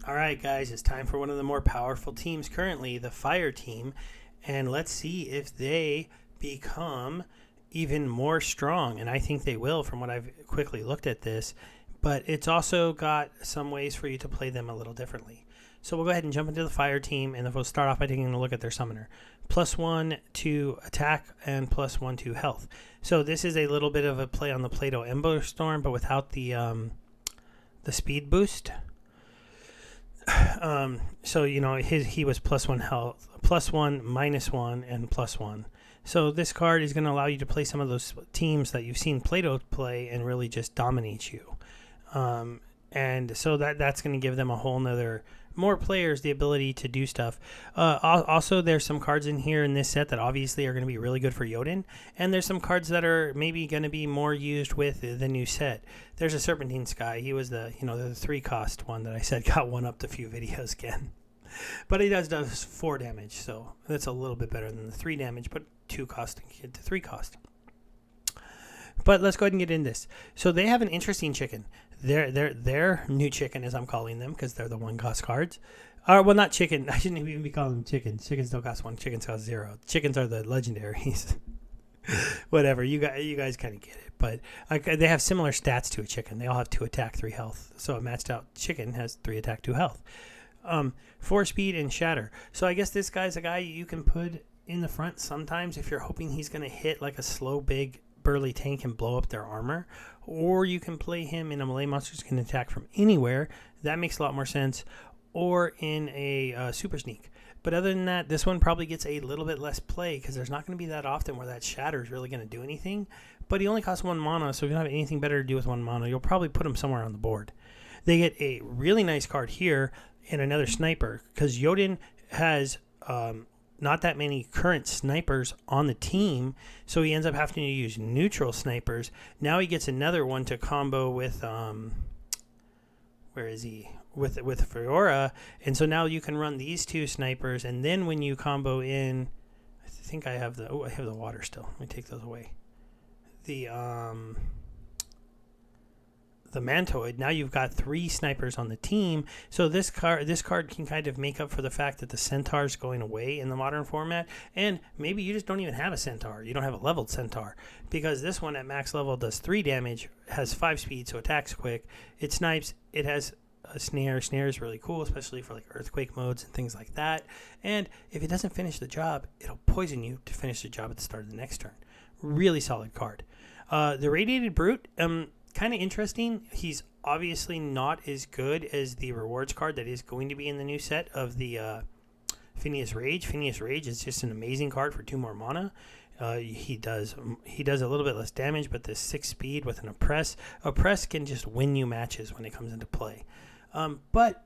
All right, guys, it's time for one of the more powerful teams currently, the Fire Team, and let's see if they become even more strong. And I think they will from what I've quickly looked at this, but it's also got some ways for you to play them a little differently. So we'll go ahead and jump into the Fire Team, and we'll start off by taking a look at their summoner. +1 to attack and +1 to health. So this is a little bit of a play on the Play-Doh Ember Storm, but without the speed boost. So he was +1 health, +1, -1, and +1. So this card is going to allow you to play some of those teams that you've seen Play-Doh play and really just dominate you. And so that's going to give them a whole nother more players the ability to do stuff. Also, there's some cards in here in this set that obviously are going to be really good for Yodin, and there's some cards that are maybe going to be more used with the new set. There's a Serpentine Sky. He was the 3-cost one that I said got one up a few videos again. But he does 4 damage, so that's a little bit better than the 3 damage, but 2 cost to 3 cost. But let's go ahead and get in this. So they have an interesting chicken. Their new chicken, as I'm calling them, because they're the 1-cost cards. Well, not chicken. I shouldn't even be calling them chickens. Chickens don't cost 1. Chickens cost 0. Chickens are the legendaries. Whatever. You guys kind of get it. But they have similar stats to a chicken. They all have 2 attack, 3 health. So a matched out chicken has 3 attack, 2 health. 4 speed and shatter. So I guess this guy's a guy you can put in the front sometimes if you're hoping he's going to hit like a slow, big, burly tank and blow up their armor, or you can play him in a melee monster that can attack from anywhere. That makes a lot more sense. Or in a super sneak. But other than that, this one probably gets a little bit less play because there's not going to be that often where that shatter is really going to do anything. But he only costs 1 mana, so if you don't have anything better to do with 1 mana, you'll probably put him somewhere on the board. They get a really nice card here and another sniper because Yodin has not that many current snipers on the team, so he ends up having to use neutral snipers. Now he gets another one to combo with where is he? With Fiora, and so now you can run these 2 snipers, and then when you combo in, I think I have the water still. Let me take those away. The Mantoid. Now you've got 3 snipers on the team. So this card can kind of make up for the fact that the Centaur's going away in the modern format, and maybe you just don't even have a Centaur. You don't have a leveled Centaur, because this one at max level does 3 damage, has 5 speed, so attacks quick. It snipes. It has a snare. Snare is really cool, especially for like earthquake modes and things like that. And if it doesn't finish the job, it'll poison you to finish the job at the start of the next turn. Really solid card. The Radiated Brute. Kind of interesting. He's obviously not as good as the rewards card that is going to be in the new set of the Phineas Rage. Phineas Rage is just an amazing card for 2 more mana. He does a little bit less damage, but the 6 speed with an Oppress can just win you matches when it comes into play. But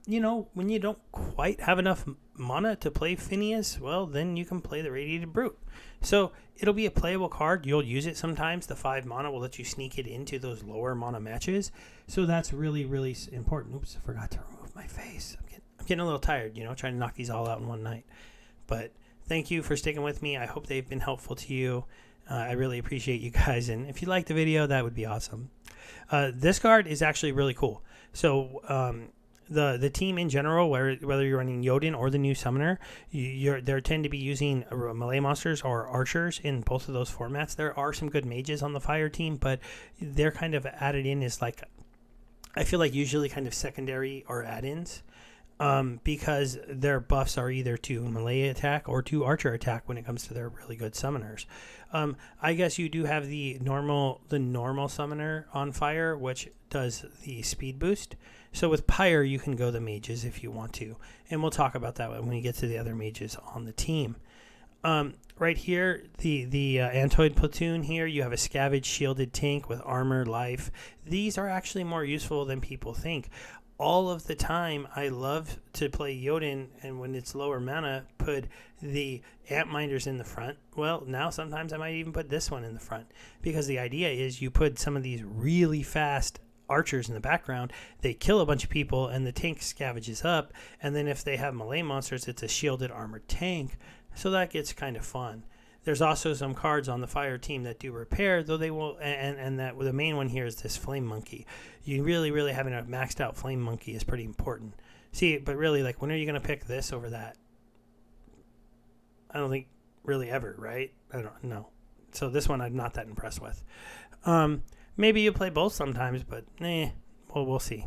when you don't quite have enough mana to play Phineas, well, then you can play the Radiated Brute. So it'll be a playable card. You'll use it sometimes. The 5 mana will let you sneak it into those lower mana matches. So that's really, really important. Oops, I forgot to remove my face. I'm getting a little tired, trying to knock these all out in one night. But thank you for sticking with me. I hope they've been helpful to you. I really appreciate you guys. And if you liked the video, that would be awesome. This card is actually really cool. So the team in general, whether you're running Yodin or the new summoner, they tend to be using melee monsters or archers in both of those formats. There are some good mages on the fire team, but they're kind of added in as like, I feel like usually kind of secondary or add-ins, because their buffs are either to melee attack or to archer attack when it comes to their really good summoners. I guess you do have the normal summoner on fire, which does the speed boost. So with Pyre, you can go the mages if you want to, and we'll talk about that when we get to the other mages on the team. Right here, the Antoid platoon here, you have a Scavenge shielded tank with armor, life. These are actually more useful than people think. All of the time, I love to play Yodin, and when it's lower mana, put the Antminders in the front. Well, now sometimes I might even put this one in the front, because the idea is you put some of these really fast archers in the background, they kill a bunch of people, and the tank scavenges up, and then if they have melee monsters, it's a shielded armored tank, so that gets kind of fun. There's also some cards on the fire team that do repair, though they will, and the main one here is this Flame Monkey. You really having a maxed out Flame Monkey is pretty important. See, but really, like, when are you going to pick this over that? I don't think really ever, right? I don't know. So this one I'm not that impressed with. Maybe you play both sometimes, but we'll see.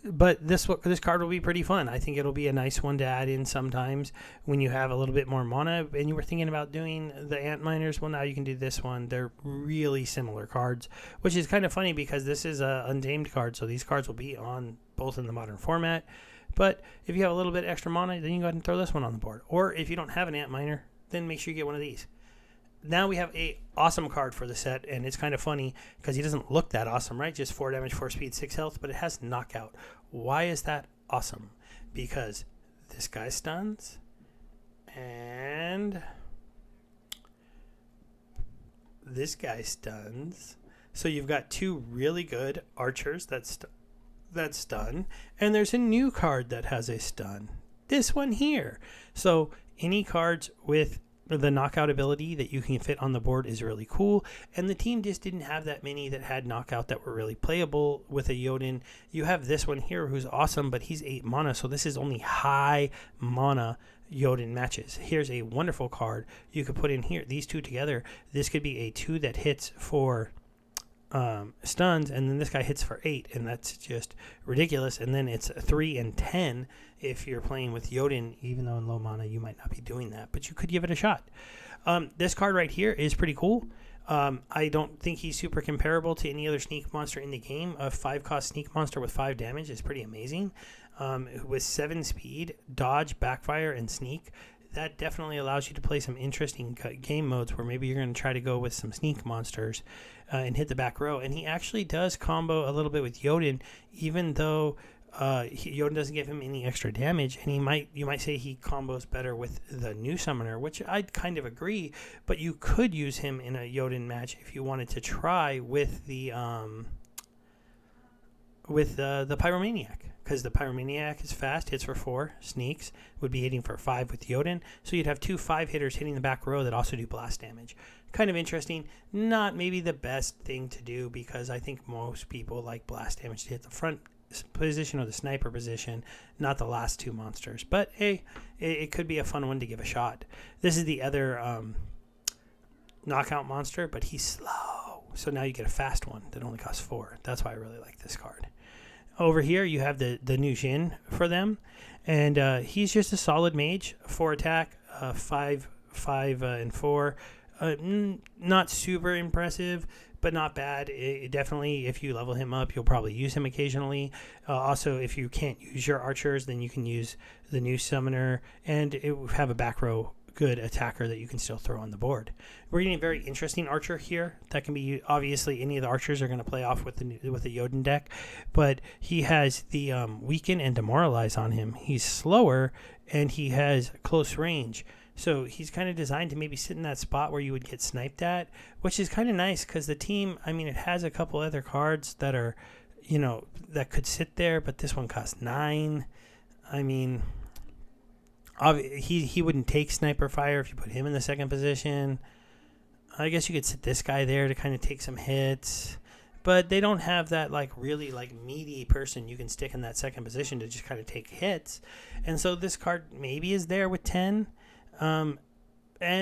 But this card will be pretty fun. I think it'll be a nice one to add in sometimes when you have a little bit more mana and you were thinking about doing the Ant Miners. Well, now you can do this one. They're really similar cards, which is kind of funny because this is a untamed card, so these cards will be on both in the modern format. But if you have a little bit extra mana, then you go ahead and throw this one on the board. Or if you don't have an Ant Miner, then make sure you get one of these. Now we have a awesome card for the set, and it's kind of funny because he doesn't look that awesome, right? Just 4 damage, 4 speed, 6 health, but it has knockout. Why is that awesome? Because this guy stuns, and this guy stuns. So you've got 2 really good archers that stun, and there's a new card that has a stun. This one here. So any cards with the knockout ability that you can fit on the board is really cool, and the team just didn't have that many that had knockout that were really playable with a Yodin. You have this one here who's awesome, but he's 8 mana, so this is only high mana Yodin matches. Here's a wonderful card you could put in here. These two together, this could be a 2 that hits for stuns, and then this guy hits for 8, and that's just ridiculous. And then it's 3 and 10 if you're playing with Yodin, even though in low mana you might not be doing that, but you could give it a shot. This card right here is pretty cool. I don't think he's super comparable to any other sneak monster in the game. A 5-cost sneak monster with 5 damage is pretty amazing. With 7 speed, dodge, backfire, and sneak, that definitely allows you to play some interesting game modes where maybe you're going to try to go with some sneak monsters and hit the back row. And he actually does combo a little bit with Yodin, even though Yodin doesn't give him any extra damage. And you might say he combos better with the new summoner, which I'd kind of agree. But you could use him in a Yodin match if you wanted to try with the Pyromaniac. Because the Pyromaniac is fast, hits for 4, sneaks, would be hitting for 5 with Yodin. So you'd have 2 5-hitters hitting the back row that also do blast damage. Kind of interesting. Not maybe the best thing to do, because I think most people like blast damage to hit the front position or the sniper position, not the last 2 monsters. But hey, it could be a fun one to give a shot. This is the other knockout monster, but he's slow. So now you get a fast one that only costs 4. That's why I really like this card. Over here, you have the new Jin for them, and he's just a solid mage, 4 attack, 5 and 4. Not super impressive, but not bad. Definitely, if you level him up, you'll probably use him occasionally. Also, if you can't use your archers, then you can use the new summoner, and it will have a back row good attacker that you can still throw on the board. We're getting a very interesting archer here. That can be, obviously, any of the archers are going to play off with the Yodin deck, but he has the weaken and demoralize on him. He's slower, and he has close range. So he's kind of designed to maybe sit in that spot where you would get sniped at, which is kind of nice because the team, I mean, it has a couple other cards that are, that could sit there, but this one costs 9. I mean, he wouldn't take sniper fire if you put him in the second position. I guess you could sit this guy there to kind of take some hits, but they don't have that really meaty person you can stick in that second position to just kind of take hits. And so this card maybe is there with 10, and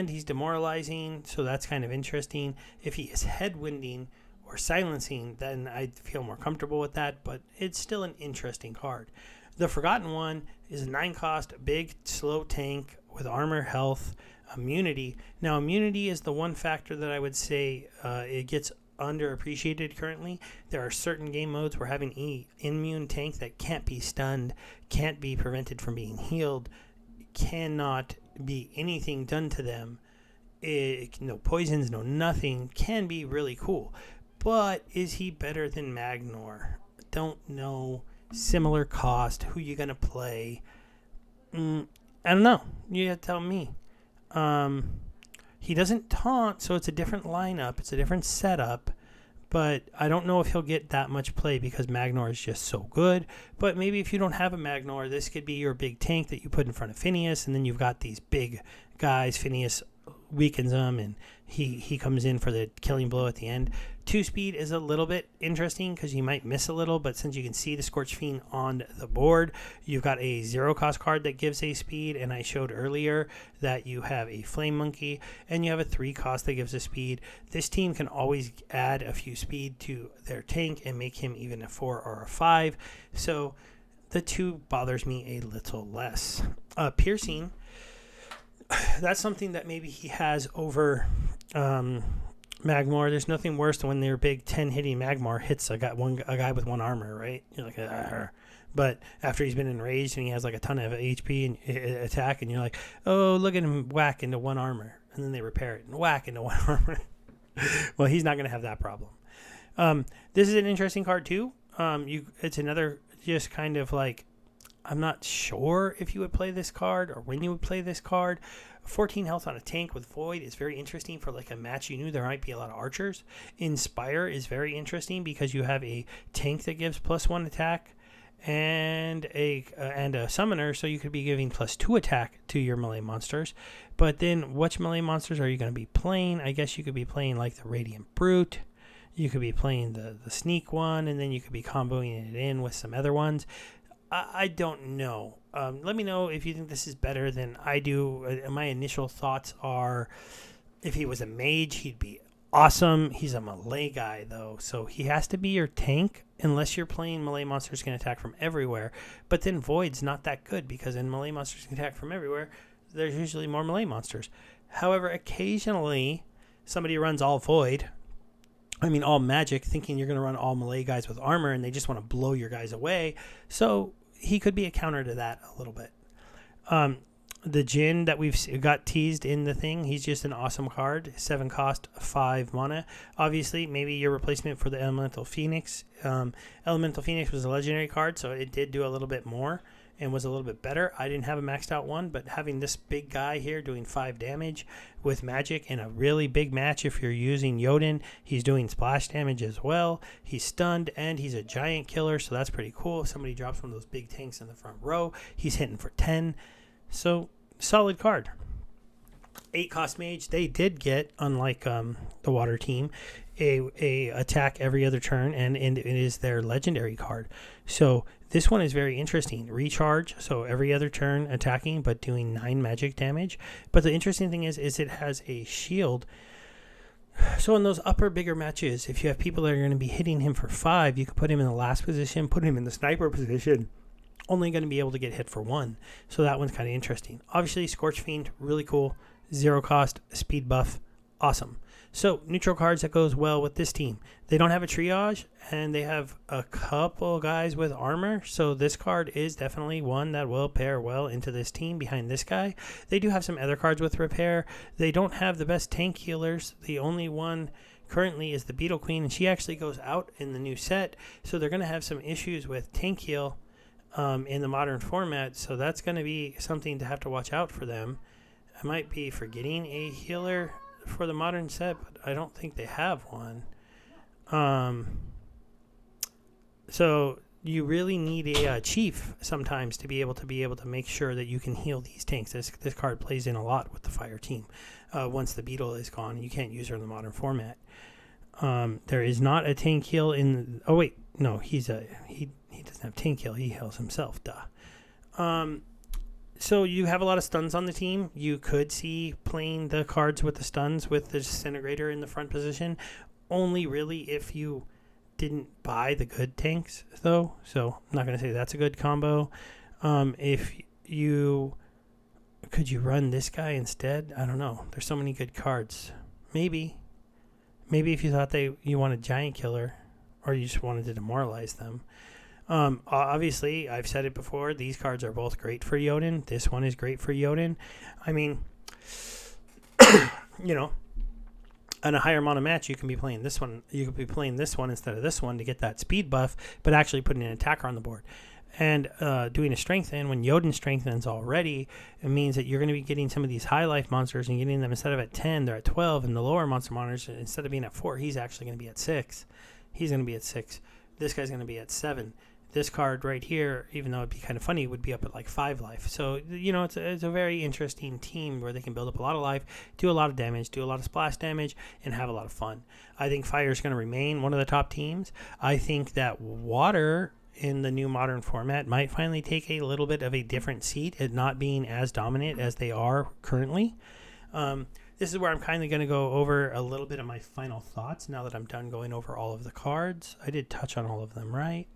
he's demoralizing, so that's kind of interesting. If he is headwinding or silencing, then I'd feel more comfortable with that, but it's still an interesting card. The Forgotten One is a 9-cost, big, slow tank with armor, health, immunity. Now, immunity is the one factor that I would say it gets underappreciated currently. There are certain game modes where having an immune tank that can't be stunned, can't be prevented from being healed, cannot be anything done to them, no poisons, no nothing, can be really cool. But is he better than Magnor? Don't know. Similar cost. Who you gonna play? I don't know. You have to tell me. He doesn't taunt, so it's a different lineup. It's a different setup. But I don't know if he'll get that much play because Magnor is just so good. But maybe if you don't have a Magnor, this could be your big tank that you put in front of Phineas, and then you've got these big guys. Phineas weakens them, and he comes in for the killing blow at the end. 2-speed is a little bit interesting because you might miss a little, but since you can see the Scorch Fiend on the board, you've got a 0-cost card that gives a speed, and I showed earlier that you have a Flame Monkey, and you have a 3-cost that gives a speed. This team can always add a few speed to their tank and make him even a 4 or a 5, so the 2 bothers me a little less. Piercing, that's something that maybe he has over Magmar. There's nothing worse than when their big 10 hitting Magmar hits a guy with 1 armor, right? You're like, argh. But after he's been enraged and he has like a ton of HP and attack, and you're like, oh, look at him whack into 1 armor, and then they repair it and whack into 1 armor. Well, he's not going to have that problem. This is an interesting card too. It's another just kind of like, I'm not sure if you would play this card or when you would play this card. 14 health on a tank with Void is very interesting for like a match you knew there might be a lot of archers. Inspire is very interesting because you have a tank that gives +1 attack and a summoner, so you could be giving +2 attack to your melee monsters. But then which melee monsters are you going to be playing? I guess you could be playing like the Radiant Brute. You could be playing the Sneak one, and then you could be comboing it in with some other ones. I don't know. Let me know if you think this is better than I do. My initial thoughts are, if he was a mage, he'd be awesome. He's a melee guy, though, so he has to be your tank unless you're playing melee monsters can attack from everywhere. But then Void's not that good because in melee monsters can attack from everywhere, there's usually more melee monsters. However, occasionally somebody runs all Void. All magic, thinking you're going to run all melee guys with armor, and they just want to blow your guys away. So he could be a counter to that a little bit. The Jin that we've got teased in the thing, he's just an awesome card. 7 cost, 5 mana. Obviously, maybe your replacement for the Elemental Phoenix. Elemental Phoenix was a legendary card, so it did do a little bit more and was a little bit better. I didn't have a maxed out one, but having this big guy here doing 5 damage with magic in a really big match, if you're using Yodin, he's doing splash damage as well. He's stunned, and he's a giant killer, so that's pretty cool. If somebody drops one of those big tanks in the front row, he's hitting for 10. So, solid card. 8 cost mage, they did get, unlike the water team, a attack every other turn, and it is their legendary card. So this one is very interesting. Recharge, so every other turn attacking, but doing 9 magic damage. But the interesting thing is it has a shield. So in those upper, bigger matches, if you have people that are going to be hitting him for 5, you could put him in the last position, put him in the sniper position. Only going to be able to get hit for 1. So that one's kind of interesting. Obviously, Scorch Fiend, really cool. 0 cost, speed buff, awesome. So, neutral cards that goes well with this team. They don't have a triage, and they have a couple guys with armor. So, this card is definitely one that will pair well into this team behind this guy. They do have some other cards with repair. They don't have the best tank healers. The only one currently is the Beetle Queen, and she actually goes out in the new set. So, they're going to have some issues with tank heal in the modern format. So, that's going to be something to have to watch out for them. I might be forgetting a healer for the modern set, but I don't think they have one. So you really need a chief sometimes to be able to make sure that you can heal these tanks. This card plays in a lot with the fire team. Once the beetle is gone, you can't use her in the modern format. There is not a tank heal in. Oh wait, no, he doesn't have tank heal. He heals himself. Duh. So you have a lot of stuns on the team. You could see playing the cards with the stuns with the Disintegrator in the front position. Only really if you didn't buy the good tanks, though. So I'm not going to say that's a good combo. If you... Could you run this guy instead? I don't know. There's so many good cards. Maybe if you thought you wanted Giant Killer or you just wanted to demoralize them. Obviously, I've said it before, these cards are both great for Yodin. This one is great for Yodin. I mean, on a higher mana match, you can be playing this one. You could be playing this one instead of this one to get that speed buff, but actually putting an attacker on the board. And doing a strengthen, when Yodin strengthens already, it means that you're going to be getting some of these high life monsters and getting them instead of at 10, they're at 12. And the lower monster monitors, instead of being at 4, he's actually going to be at 6. He's going to be at 6. This guy's going to be at 7. this card right here, even though it'd be kind of funny, would be up at like 5 life. So, it's a very interesting team where they can build up a lot of life, do a lot of damage, do a lot of splash damage, and have a lot of fun. I think fire is going to remain one of the top teams. I think that water in the new modern format might finally take a little bit of a different seat at not being as dominant as they are currently. This is where I'm kind of going to go over a little bit of my final thoughts now that I'm done going over all of the cards. I did touch on all of them, right?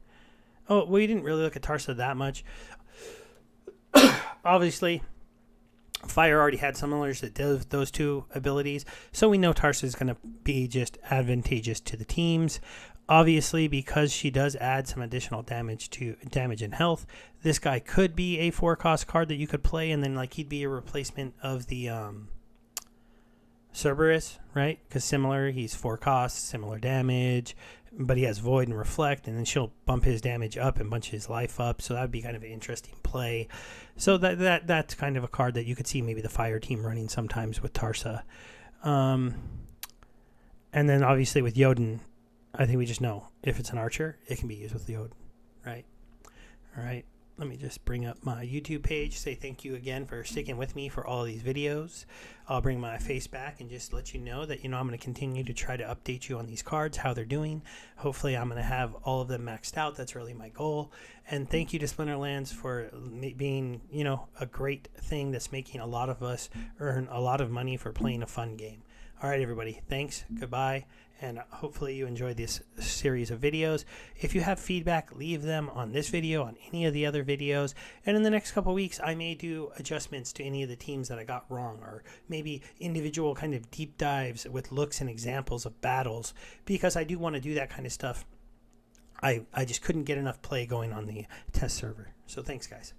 Oh, we didn't really look at Tarsa that much. Obviously, Fire already had summoners that does those two abilities, so we know Tarsa is going to be just advantageous to the teams. Obviously, because she does add some additional damage and health, this guy could be a 4-cost card that you could play, and then like he'd be a replacement of the Cerberus, right? Because he's 4 costs, similar damage, but he has Void and Reflect, and then she'll bump his damage up and bunch his life up, so that would be kind of an interesting play. So that's kind of a card that you could see maybe the Fire team running sometimes with Tarsa. And then obviously with Yodin, I think we just know if it's an archer, it can be used with Yodin, right? All right. Let me just bring up my YouTube page, say thank you again for sticking with me for all of these videos. I'll bring my face back and just let you know that, I'm going to continue to try to update you on these cards, how they're doing. Hopefully I'm going to have all of them maxed out. That's really my goal. And thank you to Splinterlands for being, a great thing that's making a lot of us earn a lot of money for playing a fun game. All right, everybody. Thanks. Goodbye. And hopefully you enjoyed this series of videos. If you have feedback, leave them on this video, on any of the other videos. And in the next couple of weeks, I may do adjustments to any of the teams that I got wrong, or maybe individual kind of deep dives with looks and examples of battles, because I do want to do that kind of stuff. I just couldn't get enough play going on the test server. So thanks, guys.